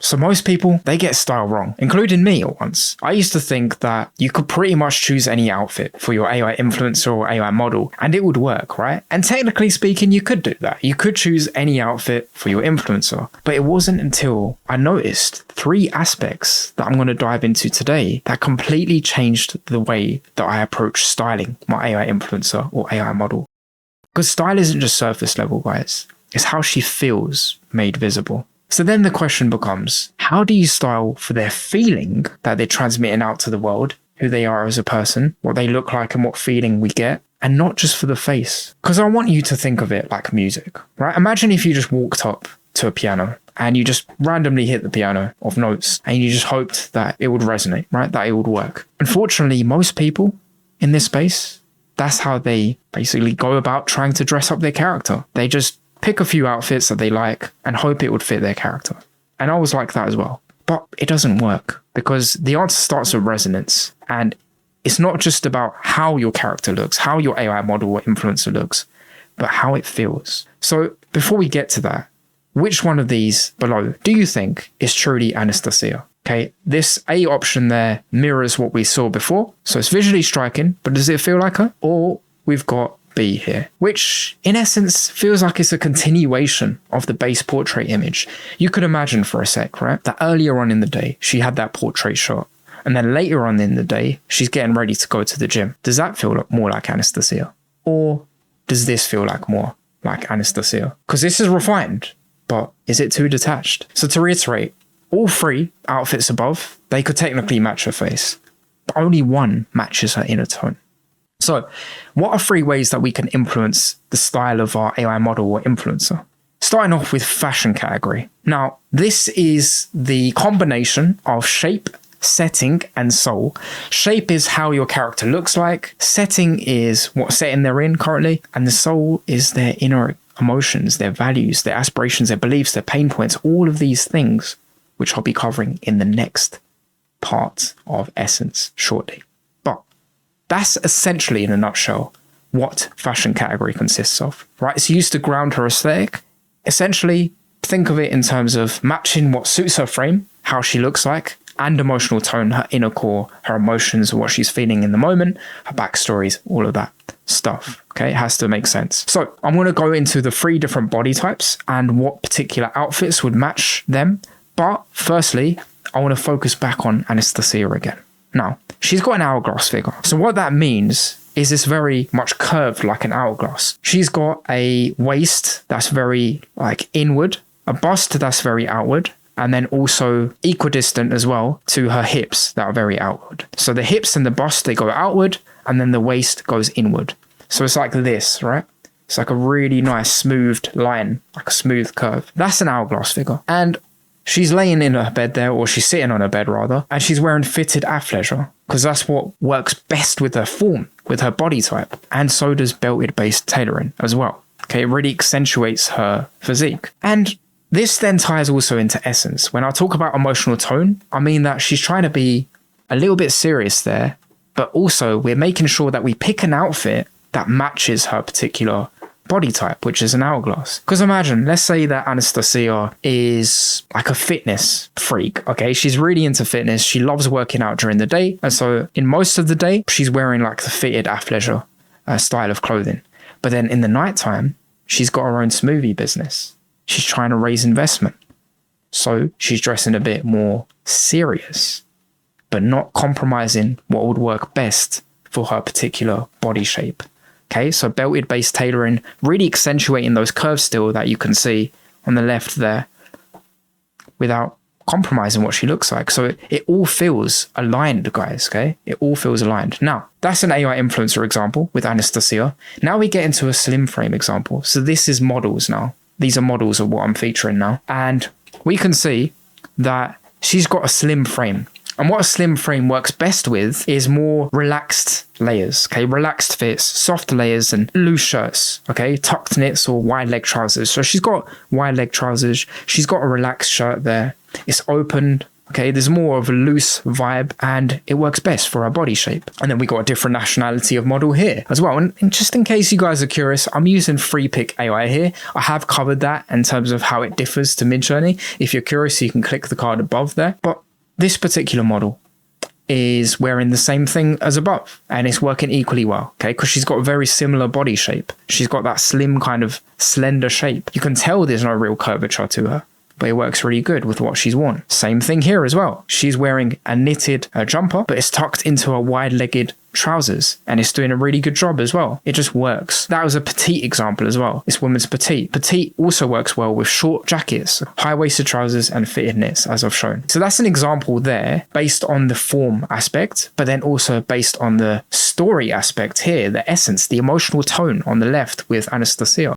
So most people, they get style wrong, including me at once. I used to think that you could pretty much choose any outfit for your AI influencer or AI model and it would work, right? And technically speaking, you could do that. You could choose any outfit for your influencer. But it wasn't until I noticed 3 aspects that I'm going to dive into today that completely changed the way that I approach styling my AI influencer or AI model. Because style isn't just surface level, guys. It's how she feels made visible. So then the question becomes, how do you style for their feeling that they're transmitting out to the world, who they are as a person, what they look like and what feeling we get, and not just for the face? Because I want you to think of it like music, right? Imagine if you just walked up to a piano and you just randomly hit the piano of notes and you just hoped that it would resonate, right? That it would work. Unfortunately, most people in this space, that's how they basically go about trying to dress up their character. They just pick a few outfits that they like and hope it would fit their character. And I was like that as well. But it doesn't work because the answer starts with resonance. And it's not just about how your character looks, how your AI model or influencer looks, but how it feels. So before we get to that, which one of these below do you think is truly Anastasia? Okay, this A option there mirrors what we saw before. So it's visually striking, but does it feel like her? Or we've got B here, which in essence feels like it's a continuation of the base portrait image. You could imagine for a sec, right, that earlier on in the day, she had that portrait shot. And then later on in the day, she's getting ready to go to the gym. Does that feel more like Anastasia? Or does this feel like more like Anastasia? Because this is refined, but is it too detached? So to reiterate, all 3 outfits above, they could technically match her face, but only one matches her inner tone. So what are 3 ways that we can influence the style of our AI model or influencer? Starting off with fashion category. Now, this is the combination of shape, setting, and soul. Shape is how your character looks like. Setting is what setting they're in currently. And the soul is their inner emotions, their values, their aspirations, their beliefs, their pain points, all of these things, which I'll be covering in the next part of Essence shortly. That's essentially, in a nutshell, what fashion category consists of, right? It's used to ground her aesthetic. Essentially, think of it in terms of matching what suits her frame, how she looks like, and emotional tone, her inner core, her emotions, what she's feeling in the moment, her backstories, all of that stuff, okay? It has to make sense. So I'm going to go into the 3 different body types and what particular outfits would match them. But firstly, I want to focus back on Anastasia again. Now, she's got an hourglass figure. So what that means is it's very much curved like an hourglass. She's got a waist that's very like inward, a bust that's very outward, and then also equidistant as well to her hips that are very outward. So the hips and the bust, they go outward, and then the waist goes inward. So it's like this, right? It's like a really nice smoothed line, like a smooth curve. That's an hourglass figure. And she's laying in her bed there, or she's sitting on her bed rather, and she's wearing fitted athleisure because that's what works best with her form, with her body type. And so does belted based tailoring as well. Okay, it really accentuates her physique. And this then ties also into Essence. When I talk about emotional tone, I mean that she's trying to be a little bit serious there, but also we're making sure that we pick an outfit that matches her particular body type, which is an hourglass. Because imagine, let's say that Anastasia is like a fitness freak, okay? She's really into fitness. She loves working out during the day. And so in most of the day, she's wearing like the fitted athleisure style of clothing. But then in the nighttime, she's got her own smoothie business. She's trying to raise investment. So she's dressing a bit more serious, but not compromising what would work best for her particular body shape. Okay, so belted based tailoring, really accentuating those curves still that you can see on the left there without compromising what she looks like. So it all feels aligned, guys, okay? It all feels aligned. Now, that's an AI influencer example with Anastasia. Now we get into a slim frame example. So this is models now. These are models of what I'm featuring now. And we can see that she's got a slim frame. And what a slim frame works best with is more relaxed layers, okay? Relaxed fits, soft layers and loose shirts, okay? Tucked knits or wide leg trousers. So she's got wide leg trousers. She's got a relaxed shirt there. It's opened Okay, there's more of a loose vibe and it works best for our body shape. And then we got a different nationality of model here as well. And just in case you guys are curious, I'm using FreePic AI here. I have covered that in terms of how it differs to Midjourney. If you're curious, you can click the card above there. But this particular model is wearing the same thing as above and it's working equally well, okay, because she's got a very similar body shape. She's got that slim kind of slender shape. You can tell there's no real curvature to her, but it works really good with what she's worn. Same thing here as well. She's wearing a knitted jumper, but it's tucked into a wide-legged trousers and it's doing a really good job as well. It just works. That was a petite example as well. This woman's petite. Petite also works well with short jackets, high-waisted trousers and fitted knits, as I've shown. So that's an example there based on the form aspect, but then also based on the story aspect here, the essence, the emotional tone on the left with Anastasia.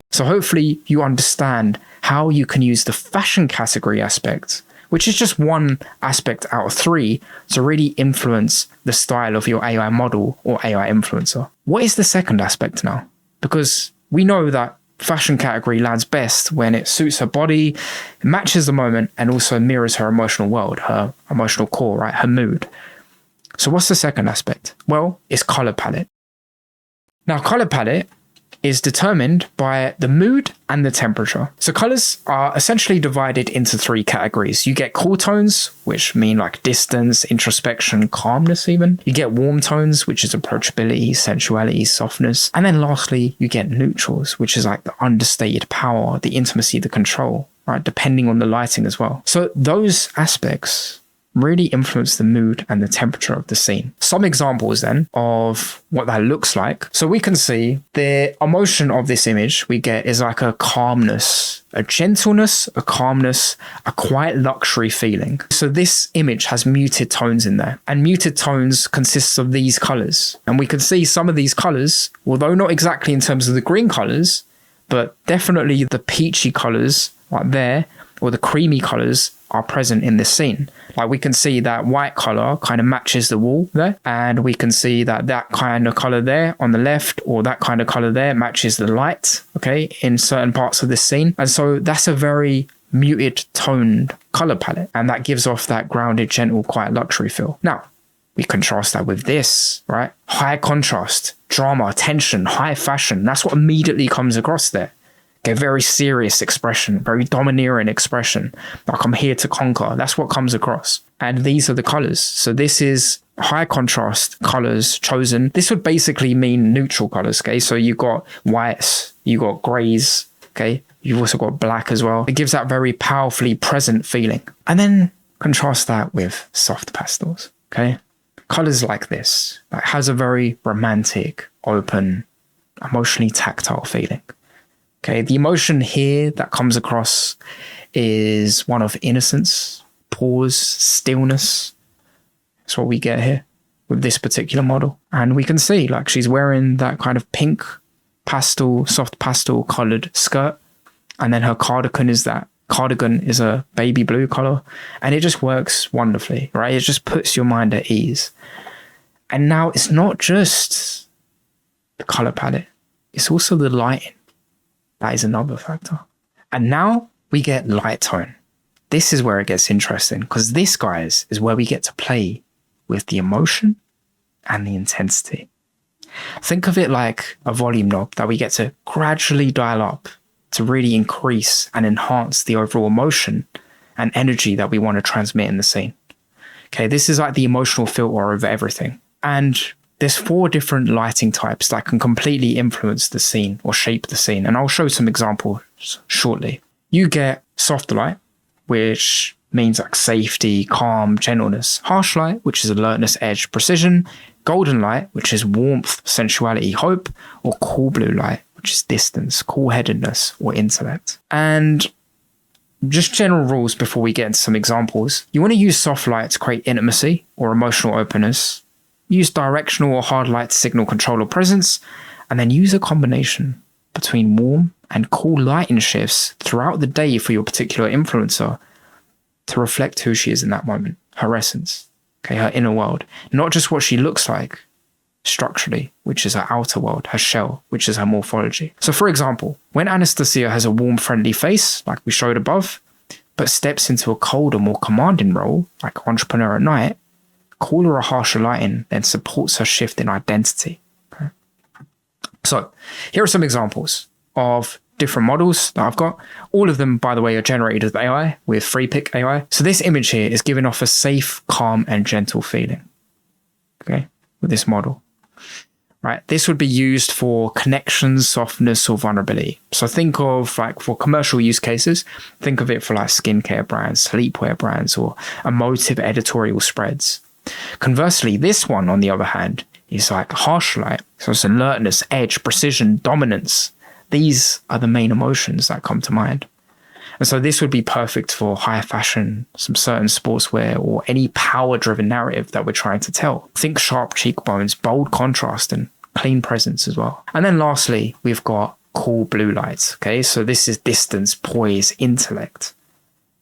So hopefully you understand how you can use the fashion category aspect, which is just one aspect out of 3, to really influence the style of your AI model or AI influencer. What is the second aspect now? Because we know that fashion category lands best when it suits her body, matches the moment, and also mirrors her emotional world, her emotional core, right? Her mood. So what's the second aspect? Well, it's color palette. Now, color palette is determined by the mood and the temperature. So colors are essentially divided into 3 categories. You get cool tones, which mean like distance, introspection, calmness even. You get warm tones, which is approachability, sensuality, softness. And then lastly, you get neutrals, which is like the understated power, the intimacy, the control, right? Depending on the lighting as well. So those aspects really influence the mood and the temperature of the scene. Some examples then of what that looks like. So we can see the emotion of this image we get is like a calmness, a gentleness, a calmness, a quiet luxury feeling. So this image has muted tones in there, and muted tones consists of these colors. And we can see some of these colors, although not exactly in terms of the green colors, but definitely the peachy colors right there, or the creamy colors are present in this scene. Like we can see that white color kind of matches the wall there, and we can see that that kind of color there on the left, or that kind of color there matches the light, okay, in certain parts of this scene. And so that's a very muted toned color palette, and that gives off that grounded, gentle, quiet luxury feel. Now, we contrast that with this, right? High contrast, drama, tension, high fashion. That's what immediately comes across there. Okay, very serious expression, very domineering expression. Like I'm here to conquer. That's what comes across. And these are the colors. So this is high contrast colors chosen. This would basically mean neutral colors. Okay, so you got whites, you got grays. Okay, you've also got black as well. It gives that very powerfully present feeling. And then contrast that with soft pastels. Okay, colors like this, that has a very romantic, open, emotionally tactile feeling. Okay, the emotion here that comes across is one of innocence, pause, stillness. That's what we get here with this particular model. And we can see like she's wearing that kind of pink pastel, soft pastel colored skirt. And then her cardigan is a baby blue color. And it just works wonderfully, right? It just puts your mind at ease. And now it's not just the color palette, it's also the lighting. That is another factor. And now we get light tone. This is where it gets interesting, because this, guys, is where we get to play with the emotion and the intensity. Think of it like a volume knob that we get to gradually dial up to really increase and enhance the overall emotion and energy that we want to transmit in the scene. Okay, this is like the emotional filter over everything. And there's 4 different lighting types that can completely influence the scene or shape the scene. And I'll show some examples shortly. You get soft light, which means like safety, calm, gentleness. Harsh light, which is alertness, edge, precision. Golden light, which is warmth, sensuality, hope. Or cool blue light, which is distance, cool-headedness, or intellect. And just general rules before we get into some examples. You want to use soft light to create intimacy or emotional openness. Use directional or hard light to signal control or presence, and then use a combination between warm and cool lighting shifts throughout the day for your particular influencer to reflect who she is in that moment, her essence, okay, her inner world, not just what she looks like structurally, which is her outer world, her shell, which is her morphology. So for example, when Anastasia has a warm, friendly face, like we showed above, but steps into a colder, more commanding role, like entrepreneur at night, cooler or harsher lighting then supports her shift in identity. Okay. So here are some examples of different models that I've got. All of them, by the way, are generated with AI, with free pick AI. So this image here is giving off a safe, calm, and gentle feeling. Okay, with this model. Right, this would be used for connections, softness, or vulnerability. So think of, like, for commercial use cases, think of it for like skincare brands, sleepwear brands, or emotive editorial spreads. Conversely, this one, on the other hand, is like harsh light. So it's alertness, edge, precision, dominance. These are the main emotions that come to mind. And so this would be perfect for high fashion, some certain sportswear, or any power-driven narrative that we're trying to tell. Think sharp cheekbones, bold contrast, and clean presence as well. And then lastly, we've got cool blue lights. Okay, so this is distance, poise, intellect.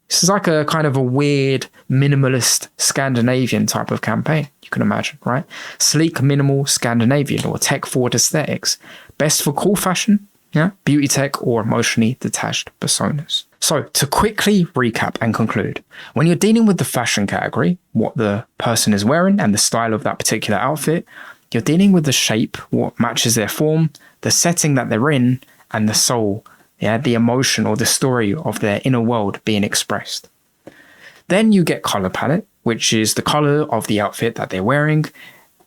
This is like a kind of a weird, minimalist Scandinavian type of campaign, you can imagine, right? Sleek, minimal, Scandinavian, or tech-forward aesthetics. Best for cool fashion, yeah, beauty tech, or emotionally detached personas. So to quickly recap and conclude, when you're dealing with the fashion category, what the person is wearing and the style of that particular outfit, you're dealing with the shape, what matches their form, the setting that they're in, and the soul, yeah, the emotion or the story of their inner world being expressed. Then you get color palette, which is the color of the outfit that they're wearing,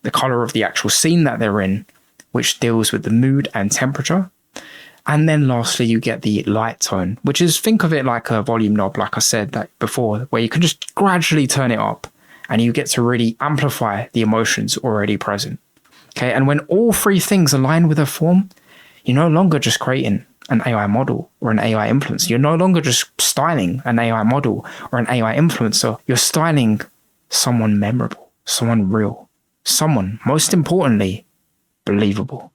the color of the actual scene that they're in, which deals with the mood and temperature. And then lastly, you get the light tone, which is, think of it like a volume knob, like I said that before, where you can just gradually turn it up and you get to really amplify the emotions already present. Okay, and when all three things align with a form, you're no longer just creating an AI model or an AI influencer. You're no longer just styling an AI model or an AI influencer. You're styling someone memorable, someone real, someone, most importantly, believable.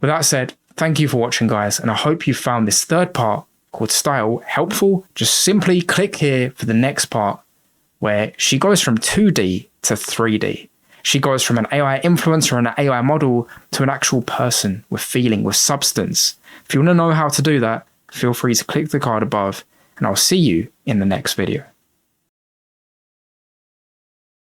With that said, thank you for watching, guys, and I hope you found this third part called Style helpful. Just simply click here for the next part where she goes from 2D to 3D. She goes from an AI influencer and an AI model to an actual person with feeling, with substance. If you want to know how to do that, feel free to click the card above, and I'll see you in the next video.